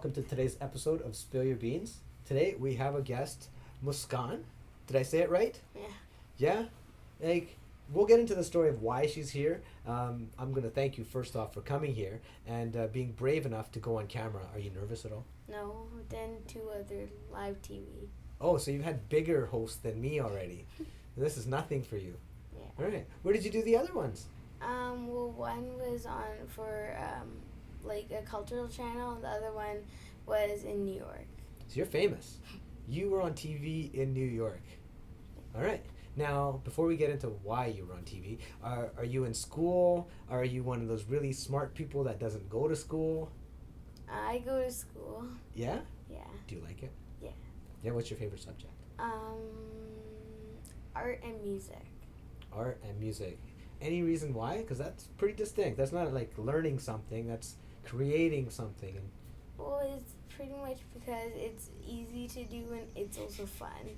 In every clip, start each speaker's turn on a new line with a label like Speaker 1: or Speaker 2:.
Speaker 1: Welcome to today's episode of Spill UR Beanz. Today we have a guest, Muskan. Did I say it right?
Speaker 2: Yeah.
Speaker 1: Yeah? Like, we'll get into the story of why she's here. I'm going to thank you first off for coming here and being brave enough to go on camera. Are you nervous at all?
Speaker 2: No, then two other live TV.
Speaker 1: Oh, so you've had bigger hosts than me already. This is nothing for you.
Speaker 2: Yeah.
Speaker 1: All right. Where did you do the other ones?
Speaker 2: Well, one was on for like a cultural channel, and the other one was in New York.
Speaker 1: So you're famous. You were on TV in New York. All right. Now, before we get into why you were on TV, are you in school? Are you one of those really smart people that doesn't go to school?
Speaker 2: I go to school.
Speaker 1: Yeah?
Speaker 2: Yeah.
Speaker 1: Do you like it?
Speaker 2: Yeah.
Speaker 1: Yeah, what's your favorite subject?
Speaker 2: Art and music.
Speaker 1: Art and music. Any reason why? Because that's pretty distinct. That's not like learning something, that's creating something.
Speaker 2: Well, it's pretty much because it's easy to do and it's also fun.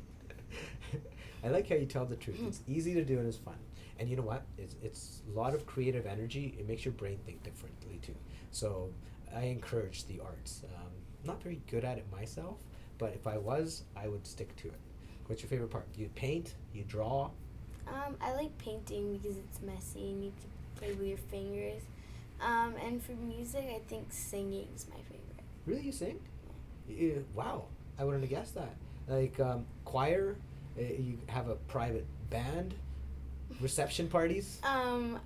Speaker 1: I like how you tell the truth. It's easy to do and it's fun. And you know what? It's a lot of creative energy. It makes your brain think differently too. So I encourage the arts. Not very good at it myself, but if I was, I would stick to it. What's your favorite part? You paint? You draw?
Speaker 2: I like painting because it's messy and you can play with your fingers. And for music, I think singing is my favorite.
Speaker 1: Really, you sing? Wow, I wouldn't have guessed that. Like choir? You have a private band? Reception parties?
Speaker 2: I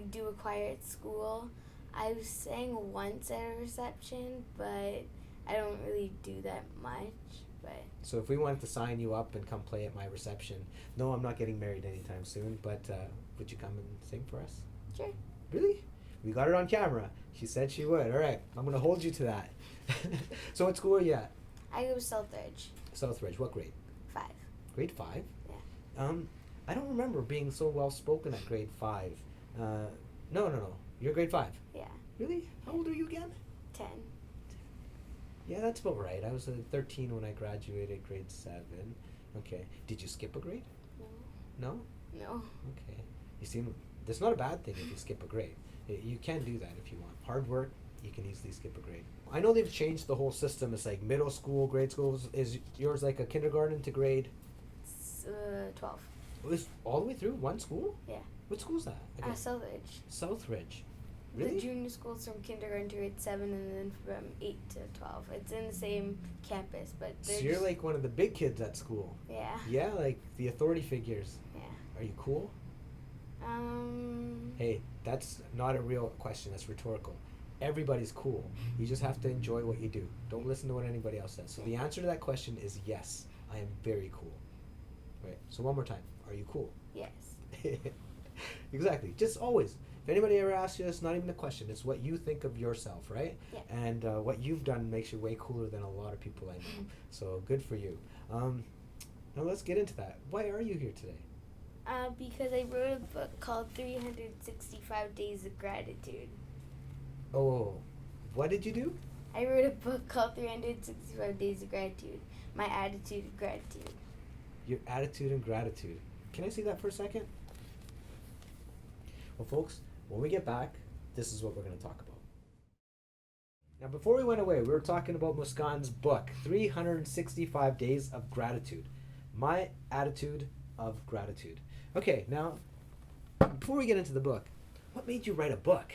Speaker 2: do a choir at school. I sang once at a reception, but I don't really do that much. But
Speaker 1: So if we wanted to sign you up and come play at my reception, no, I'm not getting married anytime soon, but would you come and sing for us?
Speaker 2: sure.
Speaker 1: Really? We got it on camera. She said she would. All right, I'm going to hold you to that. So what school are you at?
Speaker 2: I go to Southridge.
Speaker 1: Southridge. What grade?
Speaker 2: 5.
Speaker 1: Grade 5?
Speaker 2: Yeah.
Speaker 1: I don't remember being so well spoken at grade 5. No. You're grade 5.
Speaker 2: Yeah.
Speaker 1: Really? How old are you again?
Speaker 2: 10.
Speaker 1: Yeah, that's about right. I was 13 when I graduated grade 7. Okay. Did you skip a grade?
Speaker 2: No.
Speaker 1: No?
Speaker 2: No.
Speaker 1: Okay. You seem, that's not a bad thing if you skip a grade. You can do that if you want. Hard work, you can easily skip a grade. I know they've changed the whole system. It's like middle school, grade schools. Is yours like a kindergarten to grade?
Speaker 2: 12.
Speaker 1: It was all the way through one school?
Speaker 2: Yeah.
Speaker 1: What school's that? Again?
Speaker 2: Southridge.
Speaker 1: Southridge.
Speaker 2: The
Speaker 1: Really?
Speaker 2: junior school's from kindergarten to grade 7 and then from 8 to 12. It's in the same campus, but
Speaker 1: So you're like one of the big kids at school.
Speaker 2: Yeah.
Speaker 1: Yeah, like the authority figures.
Speaker 2: Yeah.
Speaker 1: Are you cool? Hey, that's not a real question. That's rhetorical. Everybody's cool. You just have to enjoy what you do. Don't listen to what anybody else says. So the answer to that question is yes. I am very cool. Right. So one more time. Are you cool?
Speaker 2: Yes.
Speaker 1: Exactly. Just always. If anybody ever asks you, it's not even a question. It's what you think of yourself, right?
Speaker 2: Yeah.
Speaker 1: And what you've done makes you way cooler than a lot of people I know. So good for you. Now let's get into that. Why are you here today?
Speaker 2: Because I wrote a book called 365 Days of Gratitude.
Speaker 1: Oh, what did you do?
Speaker 2: I wrote a book called 365 Days of Gratitude. My attitude of gratitude.
Speaker 1: Your attitude and gratitude. Can I see that for a second? Well, folks, when we get back, this is what we're going to talk about. Now, before we went away, we were talking about Muskan's book, 365 Days of Gratitude. My attitude of gratitude. Okay, now, before we get into the book, what made you write a book?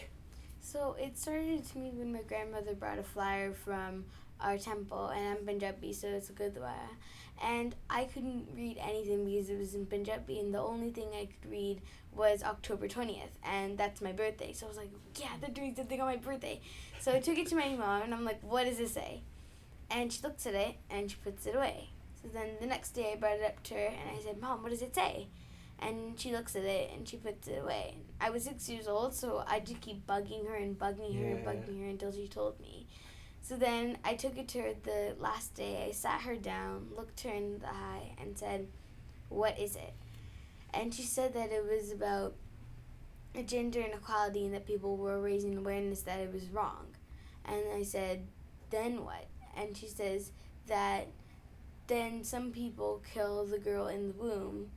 Speaker 2: So it started to me when my grandmother brought a flyer from our temple, and I'm Punjabi, so it's a Gurdwara. And I couldn't read anything because it was in Punjabi, and the only thing I could read was October 20th, and that's my birthday. So I was like, yeah, they're doing something on my birthday. So I took it to my mom, and I'm like, what does it say? And she looks at it, and she puts it away. So then the next day I brought it up to her, and I said, Mom, what does it say? And she looks at it, and she puts it away. I was 6 years old, so I just keep bugging her and bugging her and bugging her until she told me. So then I took it to her the last day. I sat her down, looked her in the eye, and said, what is it? And she said that it was about gender inequality and that people were raising awareness that it was wrong. And I said, then what? And she says that then some people kill the girl in the womb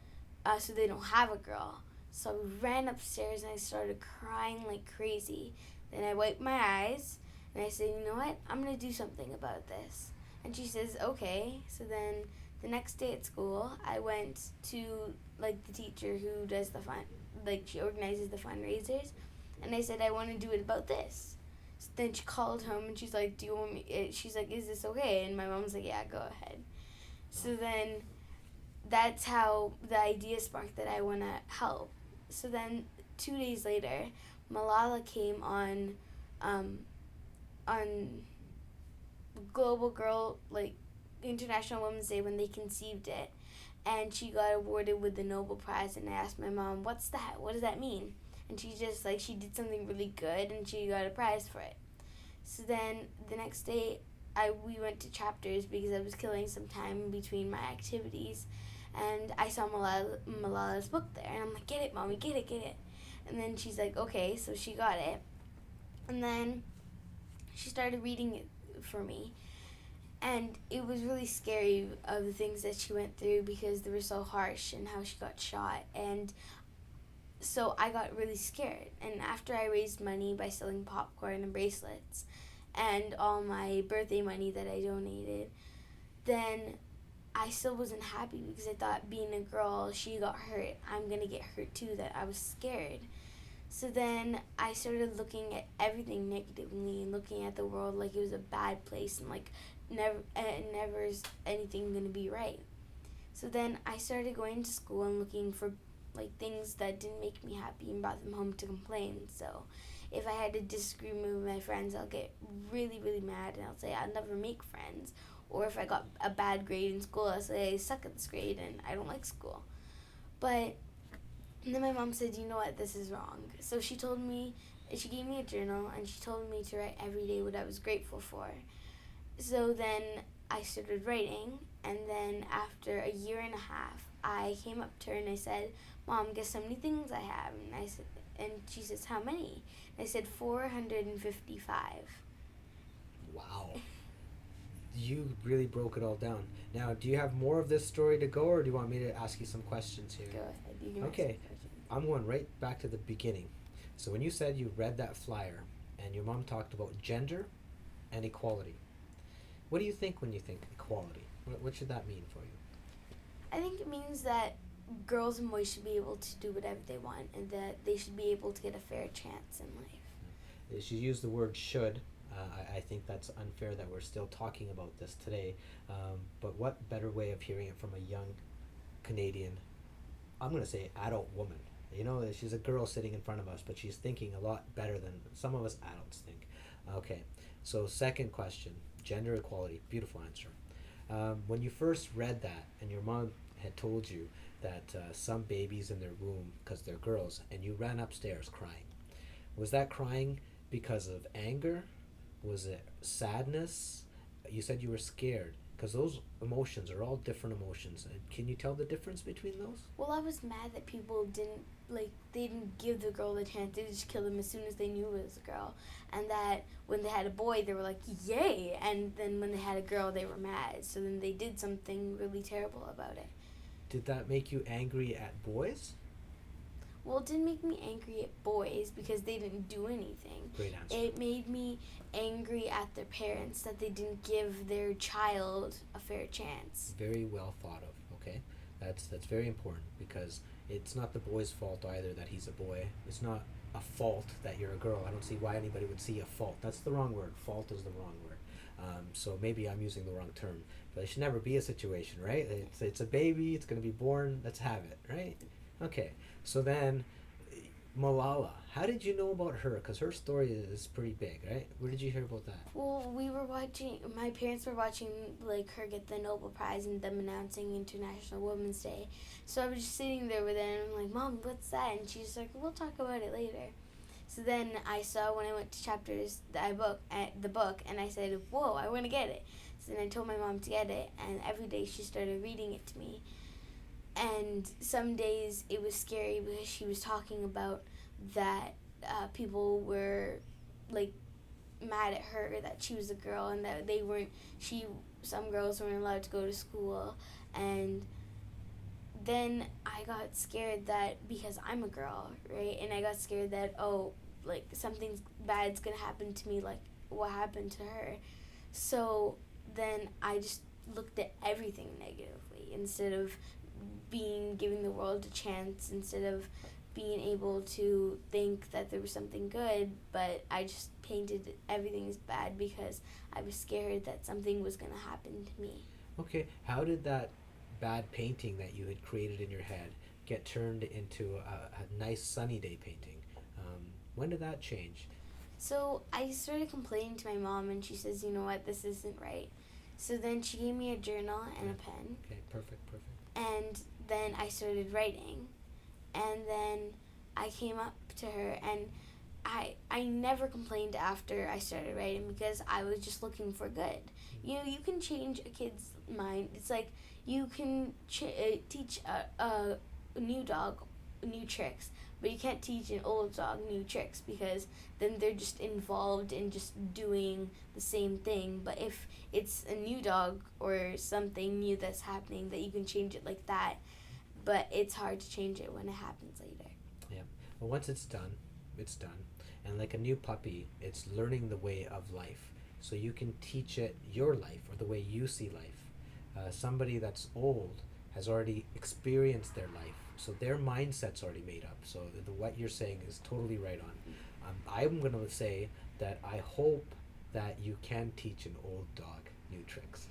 Speaker 2: so they don't have a girl. So I ran upstairs and I started crying like crazy. Then I wiped my eyes And I said, you know what? I'm going to do something about this. And she says, okay. So then the next day at school, I went to, like, the teacher who does the she organizes the fundraisers. And I said, I want to do it about this. So then she called home and she's like, do you want me, she's like, is this okay? And my mom's like, yeah, go ahead. So then that's how the idea sparked that I want to help. So then 2 days later, Malala came on Global Girl, like, International Women's Day when they conceived it, and she got awarded with the Nobel Prize. And I asked my mom, what's that? What does that mean? And she just, like, she did something really good and she got a prize for it. So then the next day we went to Chapters because I was killing some time between my activities, and I saw Malala's book there, and I'm like, get it, Mommy, get it. And then she's like, okay, so she got it. And then she started reading it for me, and it was really scary of the things that she went through because they were so harsh and how she got shot. And so I got really scared. And after I raised money by selling popcorn and bracelets and all my birthday money that I donated, then I still wasn't happy because I thought, being a girl, she got hurt, I'm going to get hurt too, that I was scared. So then I started looking at everything negatively and looking at the world like it was a bad place and like never is anything going to be right. So then I started going to school and looking for like things that didn't make me happy and brought them home to complain. So if I had a disagreement with my friends, I'll get really, really mad and I'll say I'll never make friends. Or if I got a bad grade in school, I'll say I suck at this grade and I don't like school. But then my mom said, you know what, this is wrong. So she gave me a journal and she told me to write every day what I was grateful for. So then I started writing, and then after a year and a half, I came up to her and I said, Mom, guess how many things I have? And she says, how many? And I said, 455.
Speaker 1: Wow. You really broke it all down. Now, do you have more of this story to go, or do you want me to ask you some questions here?
Speaker 2: Go ahead. You can
Speaker 1: Okay.
Speaker 2: ask the question.
Speaker 1: I'm going right back to the beginning. So when you said you read that flyer and your mom talked about gender and equality, what do you think when you think equality? What should that mean for you?
Speaker 2: I think it means that girls and boys should be able to do whatever they want and that they should be able to get a fair chance in life.
Speaker 1: She used the word should. I think that's unfair that we're still talking about this today. But what better way of hearing it from a young Canadian, I'm going to say adult woman. You know, she's a girl sitting in front of us, but she's thinking a lot better than some of us adults think. Okay, so second question, gender equality. Beautiful answer. When you first read that and your mom had told you that some babies in their womb, because they're girls, and you ran upstairs crying, was that crying because of anger? Was it sadness? You said you were scared, because those emotions are all different emotions. Can you tell the difference between those?
Speaker 2: Well, I was mad that people they didn't give the girl the chance. They just killed him as soon as they knew it was a girl. And that when they had a boy, they were like, yay! And then when they had a girl, they were mad. So then they did something really terrible about it.
Speaker 1: Did that make you angry at boys?
Speaker 2: Well, it didn't make me angry at boys because they didn't do anything.
Speaker 1: Great answer.
Speaker 2: It made me angry at their parents that they didn't give their child a fair chance.
Speaker 1: Very well thought of, okay? That's very important, because it's not the boy's fault either that he's a boy. It's not a fault that you're a girl. I don't see why anybody would see a fault. That's the wrong word. Fault is the wrong word. So maybe I'm using the wrong term. But it should never be a situation, right? It's a baby. It's going to be born. Let's have it, right? Okay. So then, Malala, how did you know about her? Because her story is pretty big, right? Where did you hear about that?
Speaker 2: Well, my parents were watching like her get the Nobel Prize and them announcing International Women's Day. So I was just sitting there with her and I'm like, Mom, what's that? And she's like, we'll talk about it later. So then I saw when I went to Chapters, the book, and I said, whoa, I want to get it. So then I told my mom to get it, and every day she started reading it to me. And some days it was scary because she was talking about that people were like mad at her that she was a girl and that some girls weren't allowed to go to school. And then I got scared that because I'm a girl, right? And I got scared that, like something bad's gonna happen to me like what happened to her. So then I just looked at everything negatively instead of giving the world a chance, instead of being able to think that there was something good, but I just painted everything as bad because I was scared that something was going to happen to me.
Speaker 1: Okay, how did that bad painting that you had created in your head get turned into a nice sunny day painting? When did that change?
Speaker 2: So I started complaining to my mom, and she says, you know what, this isn't right. So then she gave me a journal and a pen.
Speaker 1: Okay, perfect, perfect.
Speaker 2: And then I started writing. And then I came up to her, and I never complained after I started writing because I was just looking for good. You know, you can change a kid's mind. It's like you can teach a new dog new tricks, but you can't teach an old dog new tricks because then they're just involved in just doing the same thing. But if it's a new dog or something new that's happening, that you can change it like that, but it's hard to change it when it happens later.
Speaker 1: Yeah. Well, once it's done, it's done. And like a new puppy, it's learning the way of life. So you can teach it your life or the way you see life. Somebody that's old has already experienced their life, so their mindset's already made up. So what you're saying is totally right on. I'm going to say that I hope that you can teach an old dog new tricks.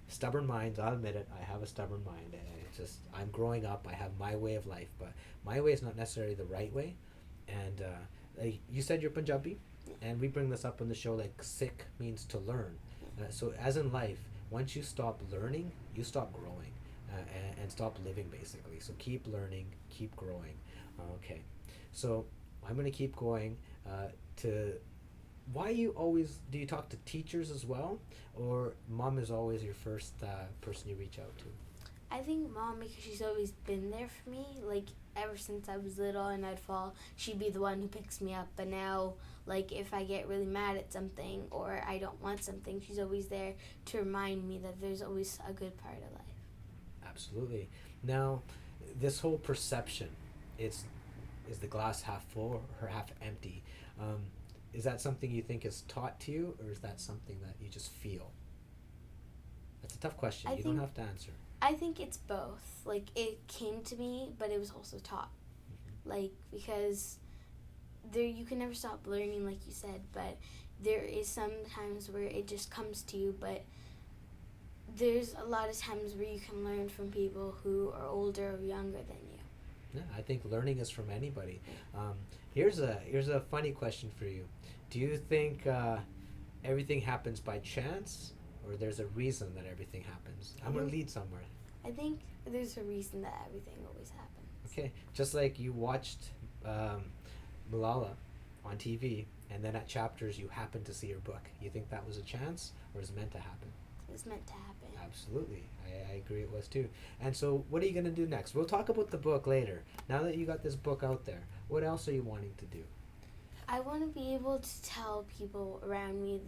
Speaker 1: Stubborn minds, I'll admit it, I have a stubborn mind. It's just, I'm growing up, I have my way of life, but my way is not necessarily the right way. And like you said, you're Punjabi, and we bring this up on the show, like Sikh means to learn. So as in life, once you stop learning, you stop growing, and stop living, basically. So keep learning, keep growing. Okay, so I'm going to keep going to why you always, do you talk to teachers as well, or mom is always your first person you reach out to?
Speaker 2: I think mom, because she's always been there for me. Like, ever since I was little and I'd fall, she'd be the one who picks me up. But now, like, if I get really mad at something or I don't want something, she's always there to remind me that there's always a good part of life.
Speaker 1: Absolutely. Now, this whole perception, is the glass half full or half empty? Is that something you think is taught to you, or is that something that you just feel? That's a tough question. You don't have to answer.
Speaker 2: I think it's both. Like, it came to me, but it was also taught.
Speaker 1: Mm-hmm.
Speaker 2: Like, because you can never stop learning, like you said, but there is some times where it just comes to you, but there's a lot of times where you can learn from people who are older or younger than you.
Speaker 1: Yeah, I think learning is from anybody. Here's a funny question for you. Do you think everything happens by chance, or there's a reason that everything happens? I'm going to lead somewhere.
Speaker 2: I think there's a reason that everything always happens.
Speaker 1: Okay, just like you watched Malala on TV, and then at Chapters you happened to see her book. You think that was a chance, or is it meant to happen?
Speaker 2: It was meant to happen.
Speaker 1: Absolutely. I agree it was too. And so what are you going to do next? We'll talk about the book later. Now that you got this book out there, what else are you wanting to do?
Speaker 2: I want to be able to tell people around me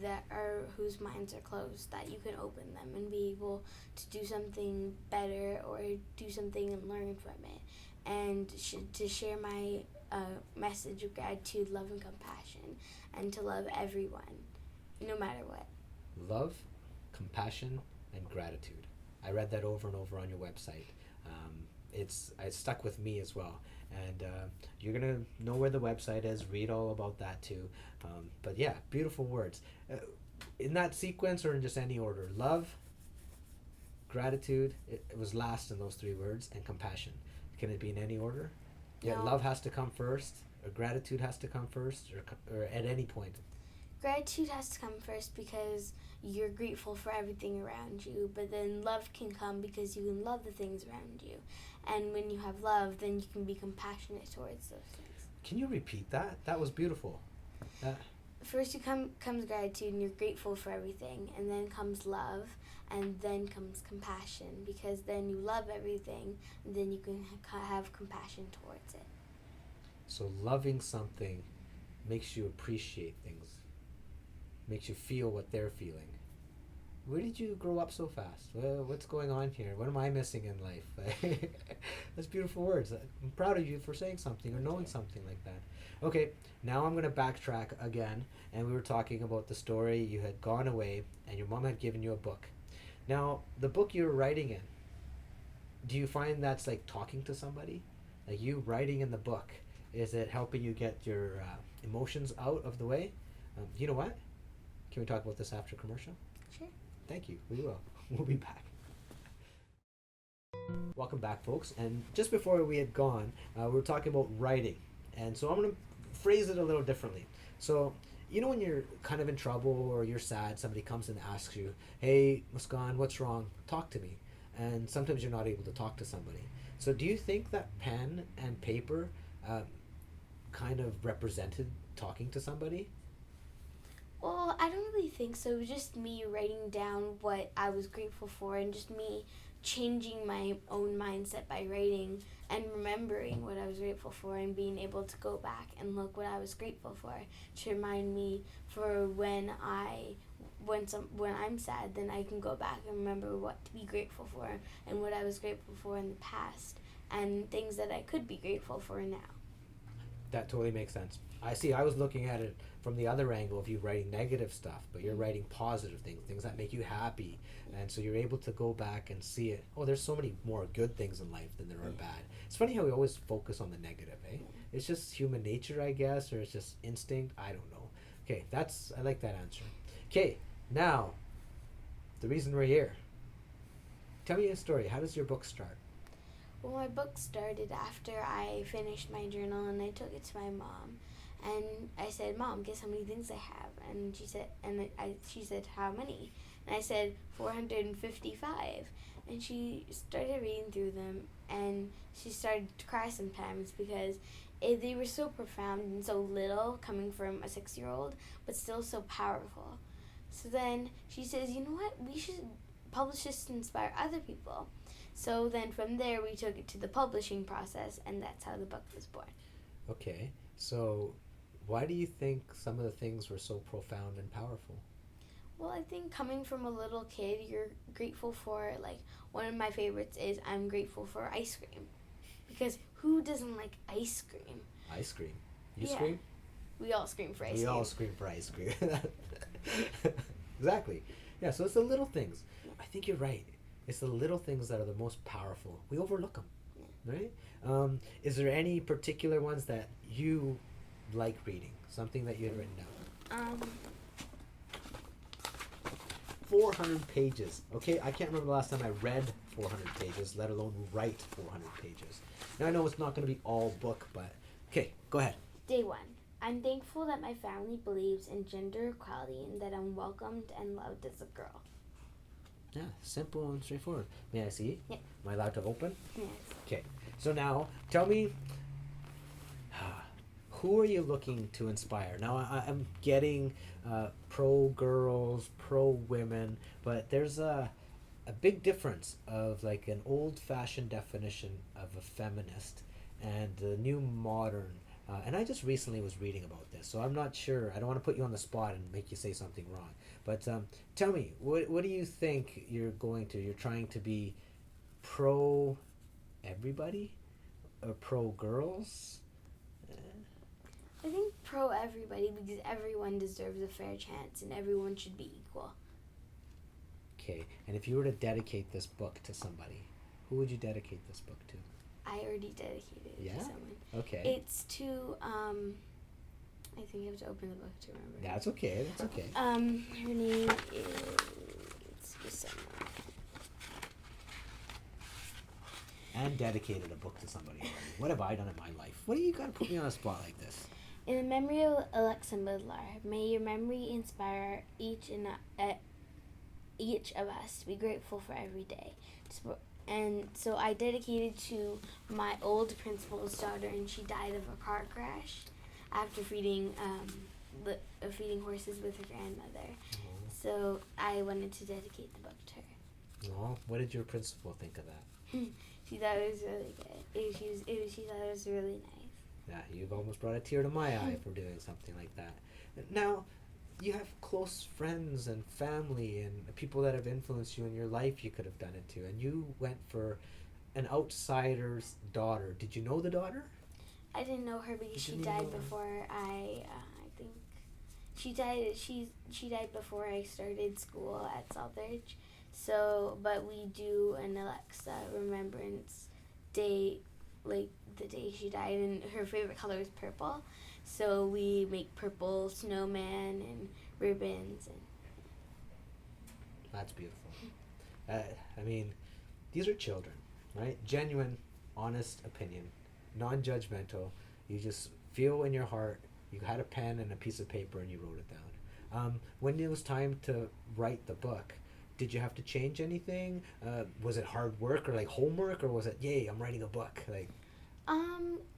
Speaker 2: whose minds are closed that you can open them and be able to do something better or do something and learn from it, and to share my message of gratitude, love, and compassion, and to love everyone, no matter what.
Speaker 1: Love, compassion, and gratitude. I read that over and over on your website. It's stuck with me as well. And you're going to know where the website is, read all about that too. But yeah, beautiful words. In that sequence or in just any order? Love, gratitude, it was last in those three words, and compassion. Can it be in any order? Yeah,
Speaker 2: No.
Speaker 1: love has to come first, or gratitude has to come first, or at any point?
Speaker 2: Gratitude has to come first because you're grateful for everything around you, but then love can come because you can love the things around you. And when you have love, then you can be compassionate towards those things.
Speaker 1: Can you repeat that? That was beautiful.
Speaker 2: First comes gratitude, and you're grateful for everything, and then comes love, and then comes compassion, because then you love everything, and then you can have compassion towards it.
Speaker 1: So loving something makes you appreciate things, makes you feel what they're feeling. where did you grow up so fast? What's going on here? What am I missing in life? That's beautiful words. I'm proud of you for saying something or knowing something like that. Okay, now I'm going to backtrack again. And we were talking about the story. You had gone away and your mom had given you a book. Now, the book you were writing in, do you find that's like talking to somebody? Like you writing in the book, is it helping you get your emotions out of the way? You know what? Can we talk about this after commercial?
Speaker 2: Sure.
Speaker 1: Thank you. We will. We'll be back. Welcome back, folks. And just before we had gone, we were talking about writing. And so I'm going to phrase it a little differently. So, you know when you're kind of in trouble or you're sad, somebody comes and asks you, hey, Muskan, what's wrong? Talk to me. And sometimes you're not able to talk to somebody. So do you think that pen and paper kind of represented talking to somebody?
Speaker 2: Well, I don't really think so. It was just me writing down what I was grateful for and just me changing my own mindset by writing and remembering what I was grateful for and being able to go back and look what I was grateful for to remind me for when I'm sad, then I can go back and remember what to be grateful for and what I was grateful for in the past and things that I could be grateful for now.
Speaker 1: That totally makes sense. I see. I was looking at it from the other angle of you writing negative stuff, but you're writing positive things, things that make you happy. And so you're able to go back and see it. Oh, there's so many more good things in life than there are bad. It's funny how we always focus on the negative, eh? It's just human nature, I guess, or it's just instinct. I don't know. Okay, I like that answer. Okay, now, the reason we're here. Tell me a story. How does your book start?
Speaker 2: Well, my book started after I finished my journal and I took it to my mom. And I said, Mom, guess how many things I have? And she said, how many? And I said, 455. And she started reading through them, and she started to cry sometimes because they were so profound and so little coming from a 6-year-old, but still so powerful. So then she says, you know what? We should publish this to inspire other people. So then from there, we took it to the publishing process, and that's how the book was born.
Speaker 1: Okay, so why do you think some of the things were so profound and powerful?
Speaker 2: Well, I think coming from a little kid, you're grateful for, like, one of my favorites is I'm grateful for ice cream. Because who doesn't like ice cream?
Speaker 1: Ice cream? You
Speaker 2: Yeah.
Speaker 1: scream?
Speaker 2: We all scream for ice cream.
Speaker 1: We all scream for ice cream. Exactly. Yeah, so it's the little things. I think you're right. It's the little things that are the most powerful. We overlook them, right? Is there any particular ones that you like reading? Something that you had written down? 400 pages. Okay, I can't remember the last time I read 400 pages, let alone write 400 pages. Now I know it's not going to be all book, but okay, go ahead.
Speaker 2: Day 1. I'm thankful that my family believes in gender equality and that I'm welcomed and loved as a girl.
Speaker 1: Yeah, simple and straightforward. May I see?
Speaker 2: Yeah.
Speaker 1: Am I allowed to open?
Speaker 2: Yes.
Speaker 1: Okay, so now tell me, who are you looking to inspire? Now I'm getting pro girls, pro women, but there's a big difference of like an old-fashioned definition of a feminist and the new modern. And I just recently was reading about this, so I'm not sure. I don't want to put you on the spot and make you say something wrong. But tell me, what do you think you're trying to be pro everybody? Or pro girls?
Speaker 2: I think pro everybody because everyone deserves a fair chance and everyone should be equal.
Speaker 1: Okay, and if you were to dedicate this book to somebody, who would you dedicate this book to?
Speaker 2: I already dedicated it to someone.
Speaker 1: Okay.
Speaker 2: It's to, I think I have to open the book to remember.
Speaker 1: That's okay, that's okay.
Speaker 2: Her name is somewhere.
Speaker 1: And dedicated a book to somebody already. What have I done in my life? What do you got to put me on a spot like this?
Speaker 2: In the memory of Alexa Midlar, may your memory inspire each of us to be grateful for every day. And so I dedicated to my old principal's daughter, and she died of a car crash after feeding horses with her grandmother.
Speaker 1: Oh.
Speaker 2: So I wanted to dedicate the book to her.
Speaker 1: Oh, what did your principal think of that?
Speaker 2: She thought it was really good. She thought it was really nice.
Speaker 1: Yeah, you've almost brought a tear to my eye for doing something like that. Now, you have close friends and family and people that have influenced you in your life you could have done it to. And you went for an outsider's daughter. Did you know the daughter?
Speaker 2: I didn't know her because she
Speaker 1: didn't even know
Speaker 2: died
Speaker 1: her?
Speaker 2: before I think she died. She died before I started school at Southridge. So, but we do an Alexa remembrance day, like the day she died, and her favorite color is purple. So we make purple snowman and ribbons and
Speaker 1: That's beautiful. I mean, these are children, right? Genuine, honest opinion, non-judgmental. You just feel in your heart. You had a pen and a piece of paper and you wrote it down. When it was time to write the book, did you have to change anything? Was it hard work or like homework, or was it, yay, I'm writing a book? Like,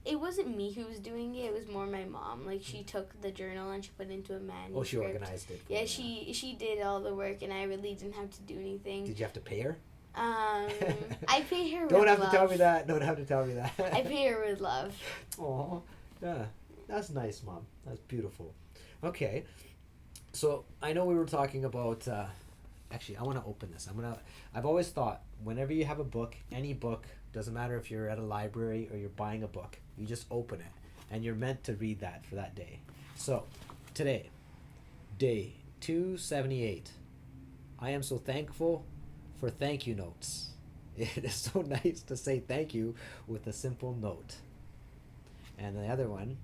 Speaker 2: it wasn't me who was doing it. It was more my mom. Like she took the journal and she put it into a manuscript.
Speaker 1: oh, she organized it. For
Speaker 2: Yeah,
Speaker 1: you.
Speaker 2: she did all the work, and I really didn't have to do anything.
Speaker 1: Did you have to pay her?
Speaker 2: I pay her.
Speaker 1: Don't
Speaker 2: with
Speaker 1: have
Speaker 2: love.
Speaker 1: to tell me that. Don't have to tell me that.
Speaker 2: I pay her with love.
Speaker 1: Oh, yeah, that's nice, Mom. That's beautiful. Okay, so I know we were talking about. Actually, I want to open this. I've always thought whenever you have a book, any book, doesn't matter if you're at a library or you're buying a book, you just open it, and you're meant to read that for that day. So, today, day 278. I am so thankful for thank you notes. It is so nice to say thank you with a simple note. And the other one,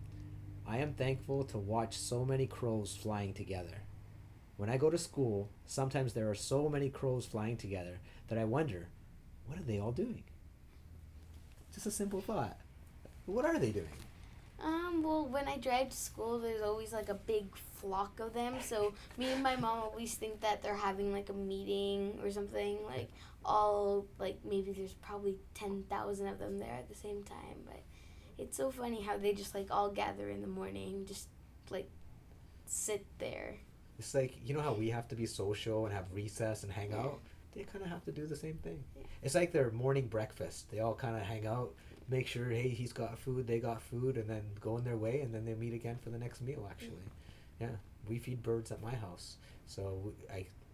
Speaker 1: I am thankful to watch so many crows flying together. When I go to school, sometimes there are so many crows flying together that I wonder, what are they all doing? Just a simple thought. What are they doing?
Speaker 2: Well, when I drive to school, there's always like a big flock of them. So me and my mom always think that they're having like a meeting or something. Like all like maybe there's probably 10,000 of them there at the same time. But it's so funny how they just like all gather in the morning, just like sit there.
Speaker 1: It's like, you know how we have to be social and have recess and hang out? They kind of have to do the same thing.
Speaker 2: Yeah.
Speaker 1: It's like their morning breakfast. They all kind of hang out, make sure, hey, he's got food, they got food, and then go in their way, and then they meet again for the next meal, actually. Yeah, we feed birds at my house. So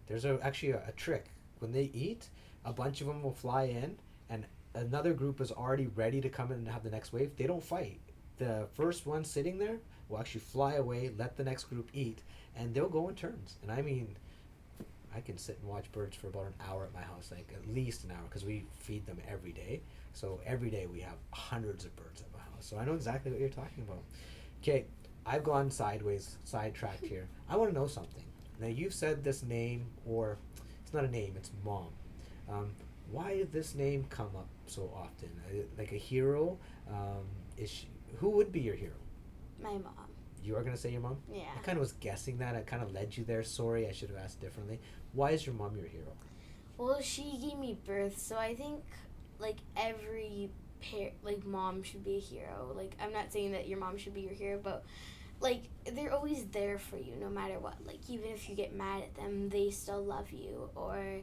Speaker 1: there's actually a trick. When they eat, a bunch of them will fly in, and another group is already ready to come in and have the next wave. They don't fight. The first one sitting there will actually fly away, let the next group eat, and they'll go in turns. And I mean, I can sit and watch birds for about an hour at my house, like at least an hour, because we feed them every day. So every day we have hundreds of birds at my house. So I know exactly what you're talking about. Okay, I've gone sidetracked here. I want to know something. Now you've said this name, or it's not a name, it's Mom. Why did this name come up so often? Like a hero? Who would be your hero?
Speaker 2: My mom.
Speaker 1: You are going to say your mom?
Speaker 2: Yeah.
Speaker 1: I kind of was guessing that. I kind of led you there. Sorry, I should have asked differently. Why is your mom your hero?
Speaker 2: Well, she gave me birth, so I think like every mom should be a hero. Like I'm not saying that your mom should be your hero, but like they're always there for you no matter what. Like even if you get mad at them, they still love you. Or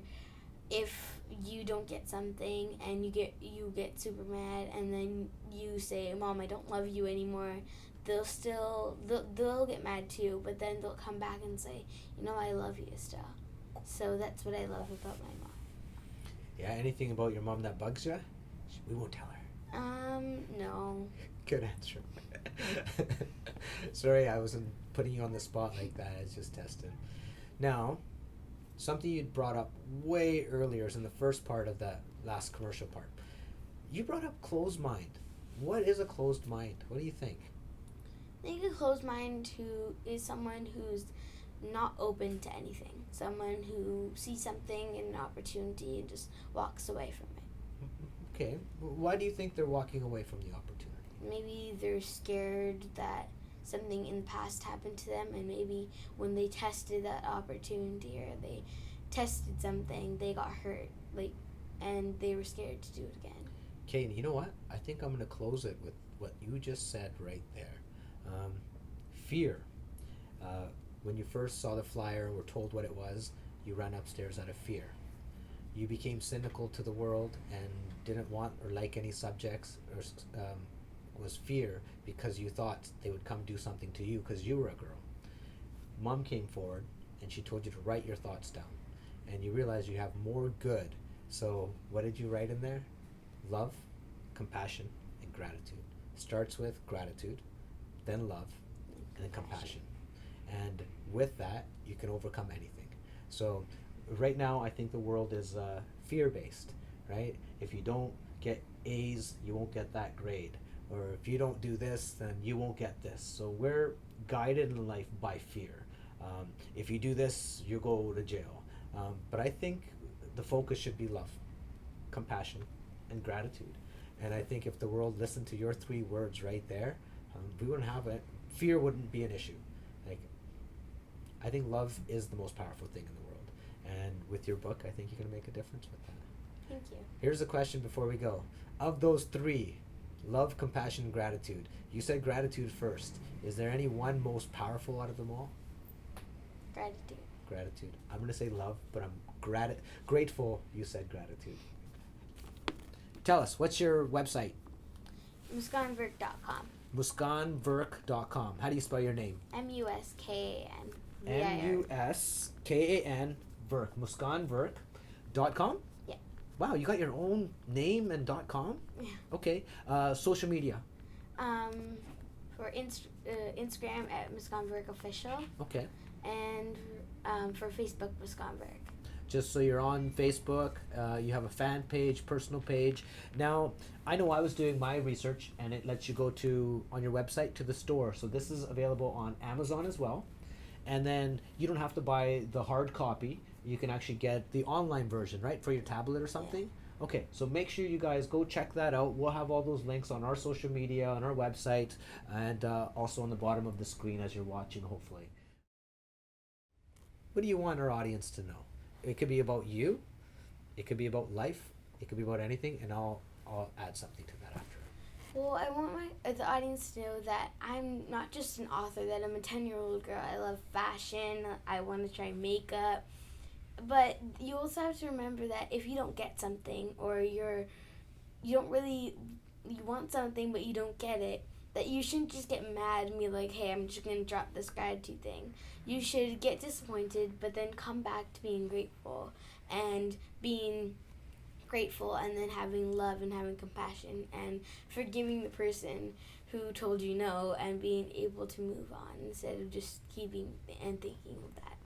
Speaker 2: if you don't get something and you get super mad and then you say, "Mom, I don't love you anymore." They'll get mad too, but then they'll come back and say, I love you still. So that's what I love about my mom.
Speaker 1: Yeah, anything about your mom that bugs you? We won't tell her.
Speaker 2: No.
Speaker 1: Good answer. Sorry, I wasn't putting you on the spot like that. I was just testing. Now, something you'd brought up way earlier is in the first part of the last commercial part. You brought up closed mind. What is a closed mind? What do you think?
Speaker 2: I think a closed mind is someone who's not open to anything. Someone who sees something in an opportunity and just walks away from it.
Speaker 1: Okay. Why do you think they're walking away from the opportunity?
Speaker 2: Maybe they're scared that something in the past happened to them, and maybe when they tested that opportunity or they tested something, they got hurt, and they were scared to do it again.
Speaker 1: Okay, and you know what? I think I'm going to close it with what you just said right there. Fear. When you first saw the flyer and were told what it was, you ran upstairs out of fear. You became cynical to the world and didn't want or like any subjects, or was fear because you thought they would come do something to you because you were a girl. mom came forward and she told you to write your thoughts down, and you realize you have more good. So what did you write in there? Love, compassion, and gratitude. Starts with gratitude, then love, and then compassion. And with that, you can overcome anything. So right now, I think the world is fear-based, right? If you don't get A's, you won't get that grade. Or if you don't do this, then you won't get this. So we're guided in life by fear. If you do this, you go to jail. But I think the focus should be love, compassion, and gratitude. And I think if the world listened to your three words right there, we wouldn't have it. Fear wouldn't be an issue. Like, I think love is the most powerful thing in the world. And with your book, I think you're going to make a difference with that.
Speaker 2: Thank you.
Speaker 1: Here's a question before we go. Of those three, love, compassion, and gratitude, you said gratitude first. Is there any one most powerful out of them all?
Speaker 2: Gratitude.
Speaker 1: Gratitude. I'm going to say love, but I'm grateful you said gratitude. Tell us, what's your website?
Speaker 2: muskanvirk.com.
Speaker 1: muskanvirk.com. How do you spell your name?
Speaker 2: MUSKAN.
Speaker 1: MUSKAN Virk. muskanvirk.com?
Speaker 2: Yeah.
Speaker 1: Wow, you got your own name and .com?
Speaker 2: Yeah.
Speaker 1: Okay. Social media.
Speaker 2: For Instagram at Muskan Virk Official,
Speaker 1: Okay.
Speaker 2: and for Facebook, Muskan Virk.
Speaker 1: Just so you're on Facebook, you have a fan page, personal page. Now, I know I was doing my research, and it lets you go to, on your website, to the store. So this is available on Amazon as well. And then you don't have to buy the hard copy. You can actually get the online version, right, for your tablet or something? Yeah. Okay, so make sure you guys go check that out. We'll have all those links on our social media, on our website, and also on the bottom of the screen as you're watching, hopefully. What do you want our audience to know? It could be about you, it could be about life, it could be about anything, and I'll add something to that after.
Speaker 2: Well, I want the audience to know that I'm not just an author, that I'm a 10-year-old girl. I love fashion, I want to try makeup. But you also have to remember that if you don't get something, or you want something but you don't get it, that you shouldn't just get mad and be like, hey, I'm just going to drop this gratitude thing. You should get disappointed, but then come back to being grateful, and then having love and having compassion and forgiving the person who told you no, and being able to move on instead of just keeping and thinking of that.